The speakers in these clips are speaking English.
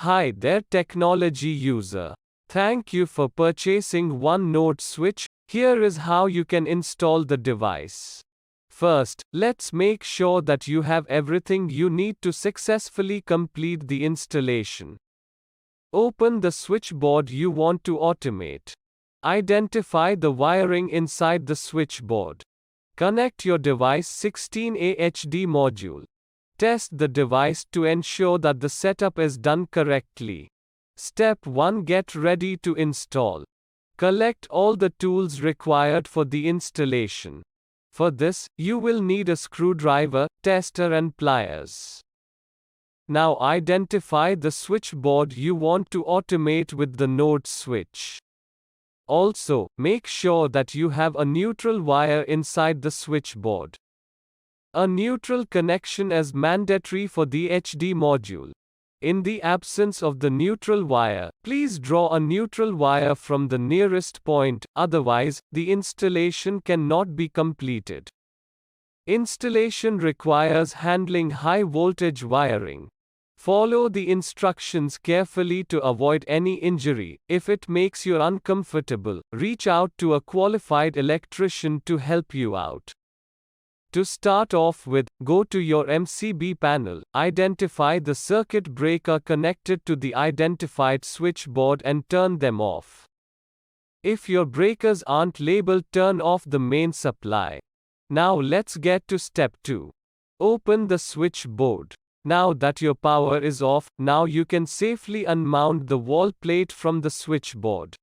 Hi there, technology user. Thank you for purchasing one node switch. Here is how you can install the device. First, let's make sure that you have everything you need to successfully complete the installation. Open the switchboard you want to automate. Identify the wiring inside the switchboard. Connect your device 16A HD module. Test the device to ensure that the setup is done correctly. Step 1. Get ready to install. Collect all the tools required for the installation. For this, you will need a screwdriver, tester and pliers. Now identify the switchboard you want to automate with the node switch. Also, make sure that you have a neutral wire inside the switchboard. A neutral connection is mandatory for the HD module. In the absence of the neutral wire, please draw a neutral wire from the nearest point, otherwise, the installation cannot be completed. Installation requires handling high voltage wiring. Follow the instructions carefully to avoid any injury. If it makes you uncomfortable, reach out to a qualified electrician to help you out. To start off with, go to your MCB panel, identify the circuit breaker connected to the identified switchboard and turn them off. If your breakers aren't labeled, turn off the main supply. Now let's get to step 2. Open the switchboard. Now that your power is off, now you can safely unmount the wall plate from the switchboard.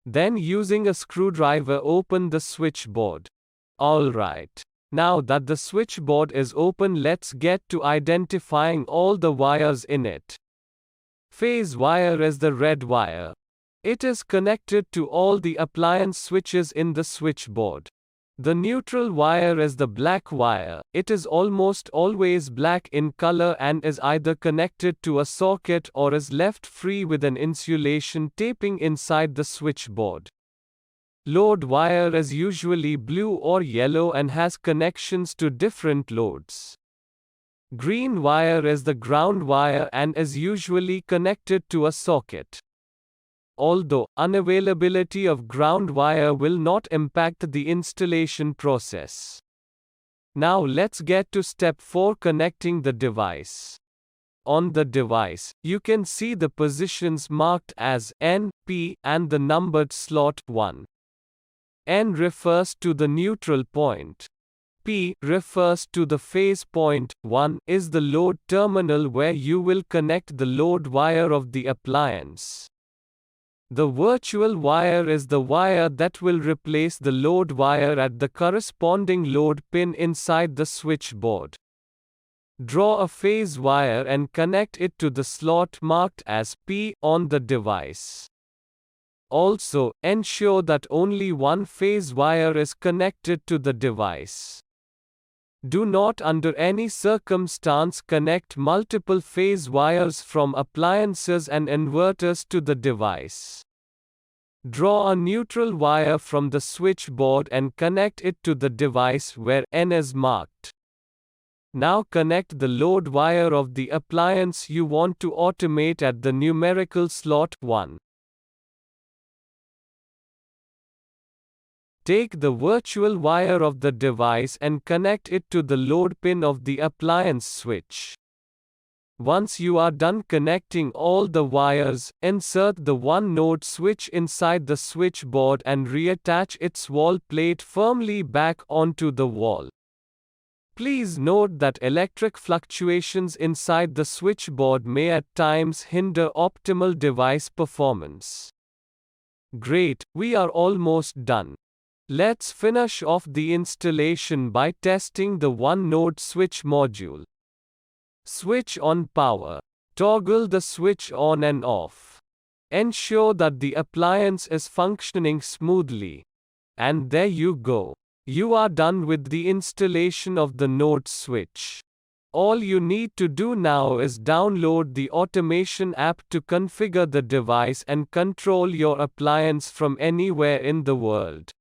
Then using a screwdriver open the switchboard. Alright. Now that the switchboard is open, let's get to identifying all the wires in it. Phase wire is the red wire. It is connected to all the appliance switches in the switchboard. The neutral wire is the black wire. It is almost always black in color and is either connected to a socket or is left free with an insulation taping inside the switchboard. Load wire is usually blue or yellow and has connections to different loads. Green wire is the ground wire and is usually connected to a socket. Although, unavailability of ground wire will not impact the installation process. Now let's get to step 4, connecting the device. On the device, you can see the positions marked as N, P, and the numbered slot 1. N refers to the neutral point. P refers to the phase point. 1 is the load terminal where you will connect the load wire of the appliance. The virtual wire is the wire that will replace the load wire at the corresponding load pin inside the switchboard. Draw a phase wire and connect it to the slot marked as P on the device. Also, ensure that only one phase wire is connected to the device. Do not under any circumstance connect multiple phase wires from appliances and inverters to the device. Draw a neutral wire from the switchboard and connect it to the device where N is marked. Now connect the load wire of the appliance you want to automate at the numerical slot 1. Take the virtual wire of the device and connect it to the load pin of the appliance switch. Once you are done connecting all the wires, insert the one node switch inside the switchboard and reattach its wall plate firmly back onto the wall. Please note that electric fluctuations inside the switchboard may at times hinder optimal device performance. Great, we are almost done. Let's finish off the installation by testing the one-node switch module. Switch on power. Toggle the switch on and off. Ensure that the appliance is functioning smoothly. And there you go. You are done with the installation of the node switch. All you need to do now is download the automation app to configure the device and control your appliance from anywhere in the world.